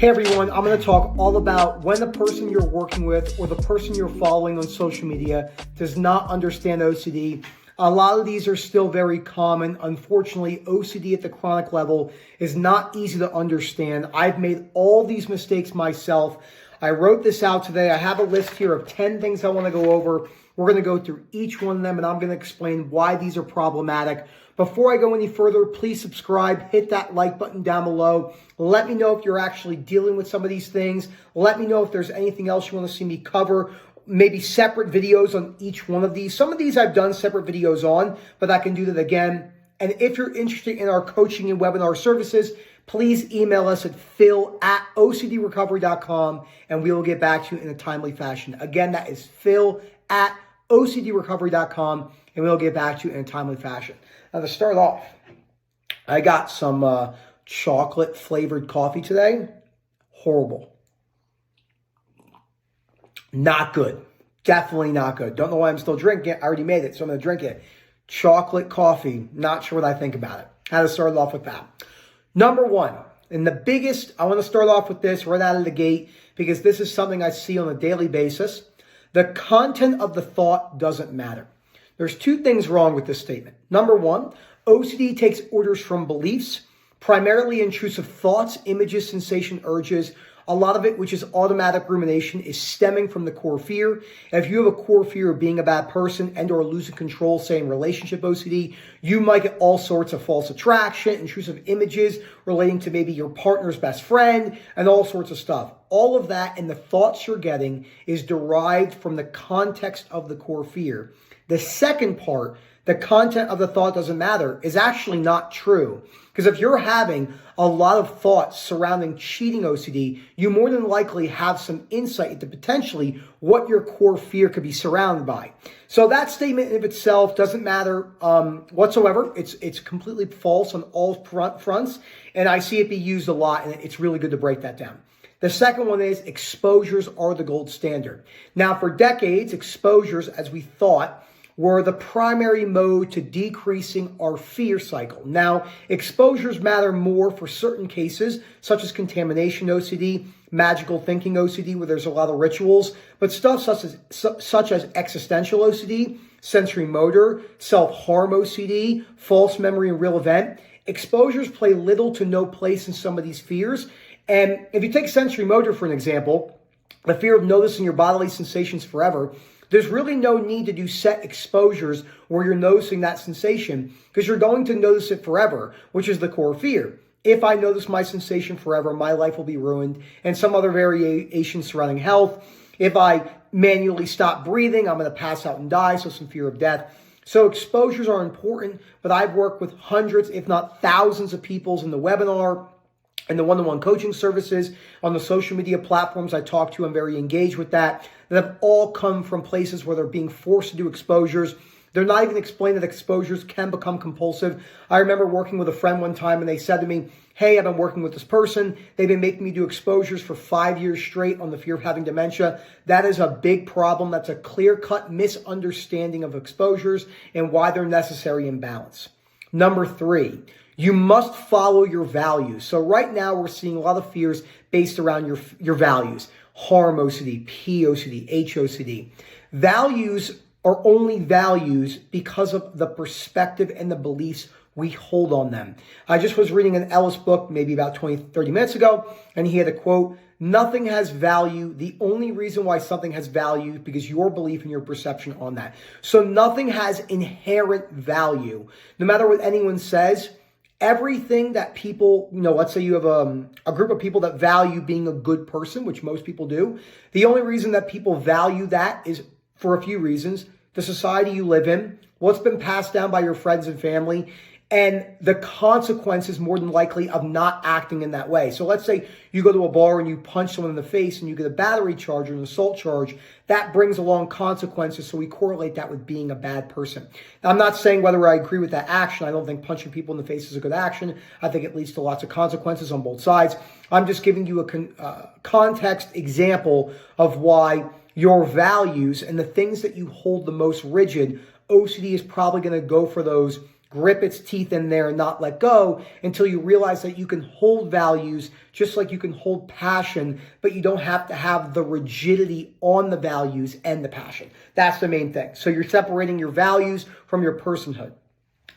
Hey everyone, I'm going to talk all about when the person you're working with or the person you're following on social media does not understand OCD. A lot of these are still very common. Unfortunately, OCD at the chronic level is not easy to understand. I've made all these mistakes myself. I wrote this out today. I have a list here of 10 things I want to go over. We're going to go through each one of them, and I'm going to explain why these are problematic. Before I go any further, please subscribe, hit that like button down below. Let me know if you're actually dealing with some of these things. Let me know if there's anything else you want to see me cover, maybe separate videos on each one of these. Some of these I've done separate videos on, but I can do that again. And if you're interested in our coaching and webinar services, please email us at phil@ocdrecovery.com and we will get back to you in a timely fashion. Again, that is phil@ocdrecovery.com and we'll get back to you in a timely fashion. Now, to start off, I got some chocolate flavored coffee today. Horrible. Not good. Definitely not good. Don't know why I'm still drinking it. I already made it, so I'm going to drink it. Chocolate coffee. Not sure what I think about it. How to start off with that. Number one, and the biggest, I want to start off with this right out of the gate because this is something I see on a daily basis. The content of the thought doesn't matter. There's two things wrong with this statement. Number one, OCD takes orders from beliefs, primarily intrusive thoughts, images, sensation, urges. A lot of it, which is automatic rumination, is stemming from the core fear. If you have a core fear of being a bad person and or losing control, say in relationship OCD, you might get all sorts of false attraction, intrusive images relating to maybe your partner's best friend and all sorts of stuff. All of that and the thoughts you're getting is derived from the context of the core fear. The second part, the content of the thought doesn't matter, is actually not true. Because if you're having a lot of thoughts surrounding cheating OCD, you more than likely have some insight into potentially what your core fear could be surrounded by. So that statement in of itself doesn't matter whatsoever. It's completely false on all fronts, and I see it be used a lot, and it's really good to break that down. The second one is exposures are the gold standard. Now, for decades, exposures, as we thought, were the primary mode to decreasing our fear cycle. Now, exposures matter more for certain cases, such as contamination OCD, magical thinking OCD, where there's a lot of rituals, but stuff such as existential OCD, sensory motor, self-harm OCD, false memory and real event, exposures play little to no place in some of these fears. And if you take sensory motor, for an example, the fear of noticing your bodily sensations forever, there's really no need to do set exposures where you're noticing that sensation because you're going to notice it forever, which is the core fear. If I notice my sensation forever, my life will be ruined, and some other variations surrounding health. If I manually stop breathing, I'm going to pass out and die, so some fear of death. So exposures are important, but I've worked with hundreds, if not thousands of people in the webinar and the one-on-one coaching services on the social media platforms I talk to. I'm very engaged with that have all come from places where they're being forced to do exposures. They're not even explaining that exposures can become compulsive. I remember working with a friend one time and they said to me, hey, I've been working with this person. They've been making me do exposures for 5 years straight on the fear of having dementia. That is a big problem. That's a clear-cut misunderstanding of exposures and why they're necessary in balance. Number three, you must follow your values. So right now we're seeing a lot of fears based around your values. Harm OCD, POCD, HOCD. Values are only values because of the perspective and the beliefs we hold on them. I just was reading an Ellis book maybe about 30 minutes ago, and he had a quote, nothing has value. The only reason why something has value is because your belief and your perception on that. So nothing has inherent value. No matter what anyone says, everything that people, let's say you have a group of people that value being a good person, which most people do. The only reason that people value that is for a few reasons. The society you live in, what's been passed down by your friends and family, and the consequences more than likely of not acting in that way. So let's say you go to a bar and you punch someone in the face and you get a battery charge or an assault charge. That brings along consequences, so we correlate that with being a bad person. Now, I'm not saying whether I agree with that action. I don't think punching people in the face is a good action. I think it leads to lots of consequences on both sides. I'm just giving you a context example of why your values and the things that you hold the most rigid, OCD is probably going to go for those grip its teeth in there and not let go until you realize that you can hold values just like you can hold passion, but you don't have to have the rigidity on the values and the passion. That's the main thing. So you're separating your values from your personhood.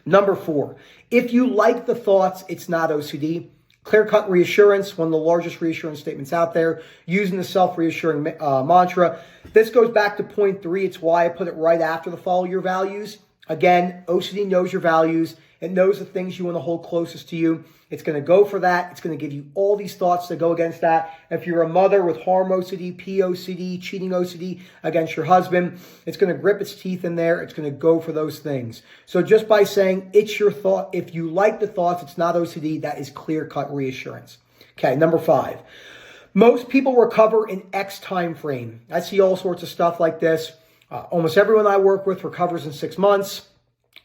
Number 4, if you like the thoughts, it's not OCD. Clear-cut reassurance, one of the largest reassurance statements out there, using the self-reassuring mantra. This goes back to point 3. It's why I put it right after the follow your values. Again, OCD knows your values. It knows the things you want to hold closest to you. It's going to go for that. It's going to give you all these thoughts that go against that. If you're a mother with harm OCD, POCD, cheating OCD against your husband, it's going to grip its teeth in there. It's going to go for those things. So just by saying it's your thought, if you like the thoughts, it's not OCD, that is clear-cut reassurance. Okay, number 5. Most people recover in X time frame. I see all sorts of stuff like this. Almost everyone I work with recovers in 6 months.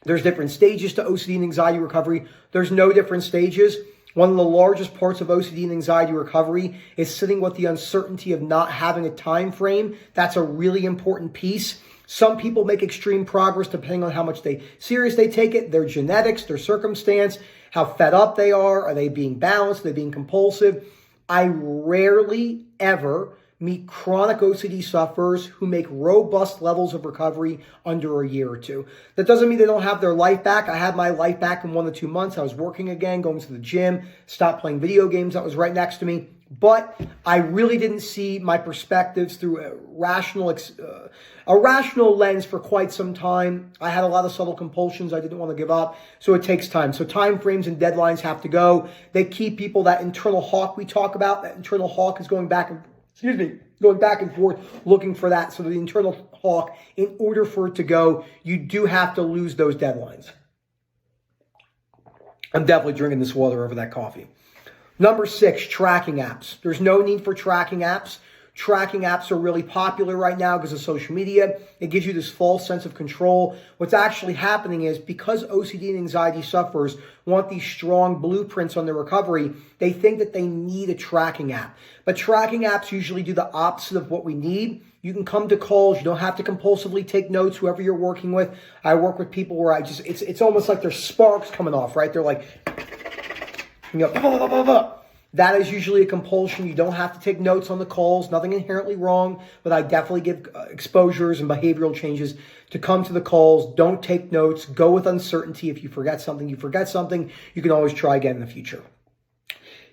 There's different stages to OCD and anxiety recovery. There's no different stages. One of the largest parts of OCD and anxiety recovery is sitting with the uncertainty of not having a time frame. That's a really important piece. Some people make extreme progress depending on how much serious they take it, their genetics, their circumstance, how fed up they are they being balanced, are they being compulsive. I rarely ever meet chronic OCD sufferers who make robust levels of recovery under a year or 2. That doesn't mean they don't have their life back. I had my life back in 1 to 2 months. I was working again, going to the gym, stopped playing video games. That was right next to me. But I really didn't see my perspectives through a rational lens for quite some time. I had a lot of subtle compulsions I didn't want to give up, so it takes time. So time frames and deadlines have to go. They keep people, that internal hawk we talk about, that internal hawk is going back and forth, looking for that. So the internal hawk, in order for it to go, you do have to lose those deadlines. I'm definitely drinking this water over that coffee. Number 6, tracking apps. There's no need for tracking apps. Tracking apps are really popular right now because of social media. It gives you this false sense of control. What's actually happening is because OCD and anxiety sufferers want these strong blueprints on their recovery, they think that they need a tracking app. But tracking apps usually do the opposite of what we need. You can come to calls. You don't have to compulsively take notes, whoever you're working with. I work with people where it's almost like there's sparks coming off, right? They're like, blah, blah, blah, blah, blah. That is usually a compulsion. You don't have to take notes on the calls. Nothing inherently wrong, but I definitely give exposures and behavioral changes to come to the calls. Don't take notes. Go with uncertainty. If you forget something, you forget something. You can always try again in the future.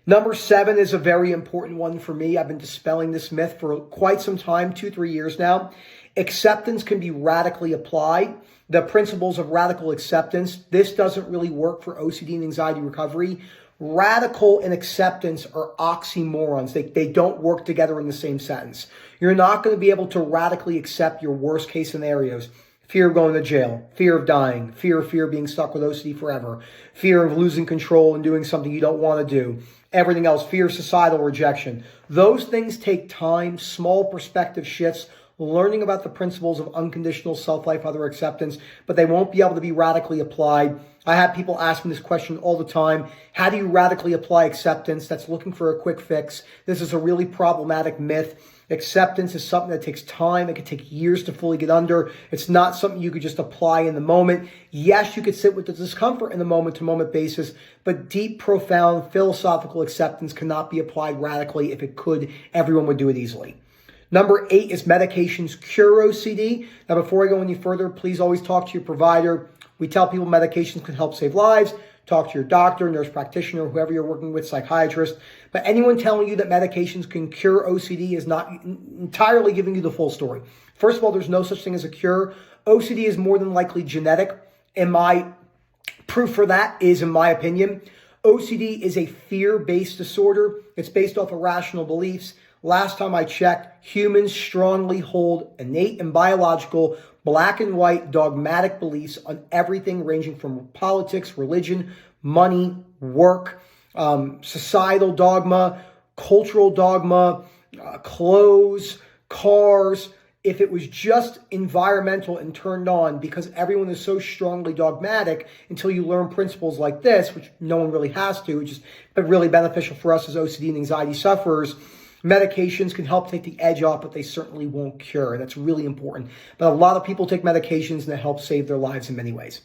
Number 7 is a very important one for me. I've been dispelling this myth for quite some time, 2-3 years now. Acceptance can be radically applied. The principles of radical acceptance. This doesn't really work for OCD and anxiety recovery. Radical and acceptance are oxymorons. They don't work together in the same sentence. You're not going to be able to radically accept your worst case scenarios. Fear of going to jail, fear of dying, fear of being stuck with OCD forever, fear of losing control and doing something you don't want to do, everything else, fear of societal rejection. Those things take time, small perspective shifts, learning about the principles of unconditional self-life, other acceptance, but they won't be able to be radically applied. I have people ask me this question all the time. How do you radically apply acceptance? That's looking for a quick fix. This is a really problematic myth. Acceptance is something that takes time. It can take years to fully get under. It's not something you could just apply in the moment. Yes, you could sit with the discomfort in the moment-to-moment basis, but deep, profound, philosophical acceptance cannot be applied radically. If it could, everyone would do it easily. Number 8 is medications cure OCD. Now, before I go any further, please always talk to your provider. We tell people medications can help save lives. Talk to your doctor, nurse practitioner, whoever you're working with, psychiatrist. But anyone telling you that medications can cure OCD is not entirely giving you the full story. First of all, there's no such thing as a cure. OCD is more than likely genetic. And my proof for that is, in my opinion, OCD is a fear-based disorder. It's based off irrational beliefs. Last time I checked, humans strongly hold innate and biological black and white dogmatic beliefs on everything ranging from politics, religion, money, work, societal dogma, cultural dogma, clothes, cars. If it was just environmental and turned on, because everyone is so strongly dogmatic until you learn principles like this, which no one really has to, which is but really beneficial for us as OCD and anxiety sufferers. Medications can help take the edge off, but they certainly won't cure. That's really important. But a lot of people take medications and it helps save their lives in many ways.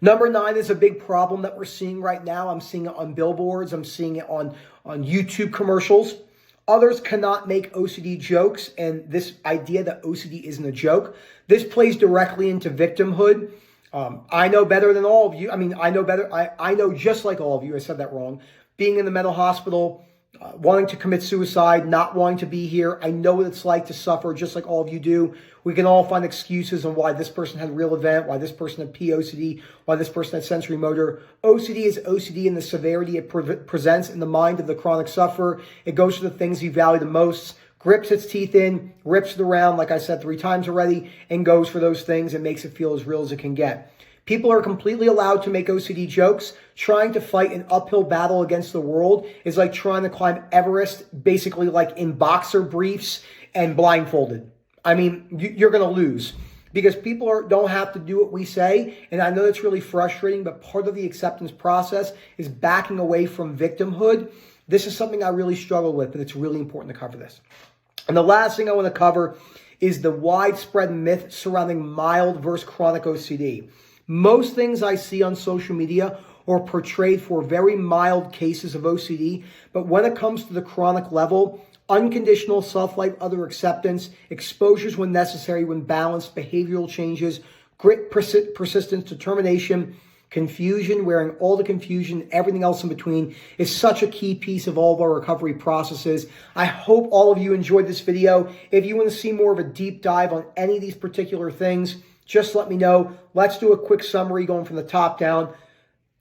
Number 9 is a big problem that we're seeing right now. I'm seeing it on billboards. I'm seeing it on YouTube commercials. Others cannot make OCD jokes, and this idea that OCD isn't a joke, this plays directly into victimhood. I know better than all of you. I mean, I know better. I know just like all of you. I said that wrong. Being in the mental hospital, wanting to commit suicide, not wanting to be here. I know what it's like to suffer just like all of you do. We can all find excuses on why this person had a real event, why this person had POCD, why this person had sensory motor. OCD is OCD in the severity it presents in the mind of the chronic sufferer. It goes to the things you value the most, grips its teeth in, rips it around, like I said 3 times already, and goes for those things and makes it feel as real as it can get. People are completely allowed to make OCD jokes. Trying to fight an uphill battle against the world is like trying to climb Everest, basically like in boxer briefs and blindfolded. I mean, you're going to lose because people don't have to do what we say. And I know that's really frustrating, but part of the acceptance process is backing away from victimhood. This is something I really struggle with, but it's really important to cover this. And the last thing I want to cover is the widespread myth surrounding mild versus chronic OCD. Most things I see on social media are portrayed for very mild cases of OCD, but when it comes to the chronic level, unconditional self-life, other acceptance, exposures when necessary, when balanced, behavioral changes, grit, persistence, determination, confusion, wearing all the confusion, everything else in between is such a key piece of all of our recovery processes. I hope all of you enjoyed this video. If you want to see more of a deep dive on any of these particular things, just let me know. Let's do a quick summary going from the top down.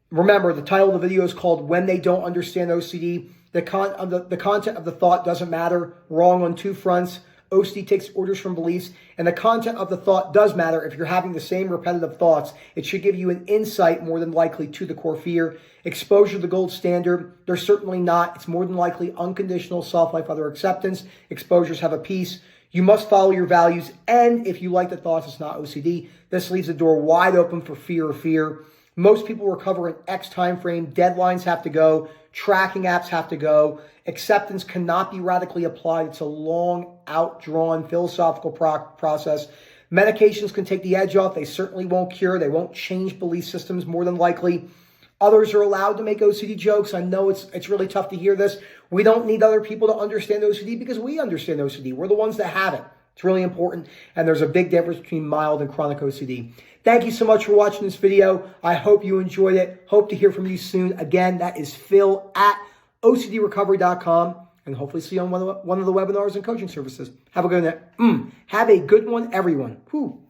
Remember, the title of the video is called When They Don't Understand OCD. The content of the thought doesn't matter. Wrong on 2 fronts. OCD takes orders from beliefs. And the content of the thought does matter. If you're having the same repetitive thoughts, it should give you an insight more than likely to the core fear. Exposure, the gold standard. They're certainly not. It's more than likely unconditional self-life, other acceptance. Exposures have a piece. You must follow your values, and if you like the thoughts, it's not OCD. This leaves the door wide open for fear of fear. Most people recover in X time frame. Deadlines have to go. Tracking apps have to go. Acceptance cannot be radically applied. It's a long, outdrawn philosophical process. Medications can take the edge off. They certainly won't cure. They won't change belief systems more than likely. Others are allowed to make OCD jokes. I know it's really tough to hear this. We don't need other people to understand OCD because we understand OCD. We're the ones that have it. It's really important. And there's a big difference between mild and chronic OCD. Thank you so much for watching this video. I hope you enjoyed it. Hope to hear from you soon. Again, that is Phil at OCDrecovery.com. And hopefully see you on one of the webinars and coaching services. Have a good one. Have a good one, everyone. Whew.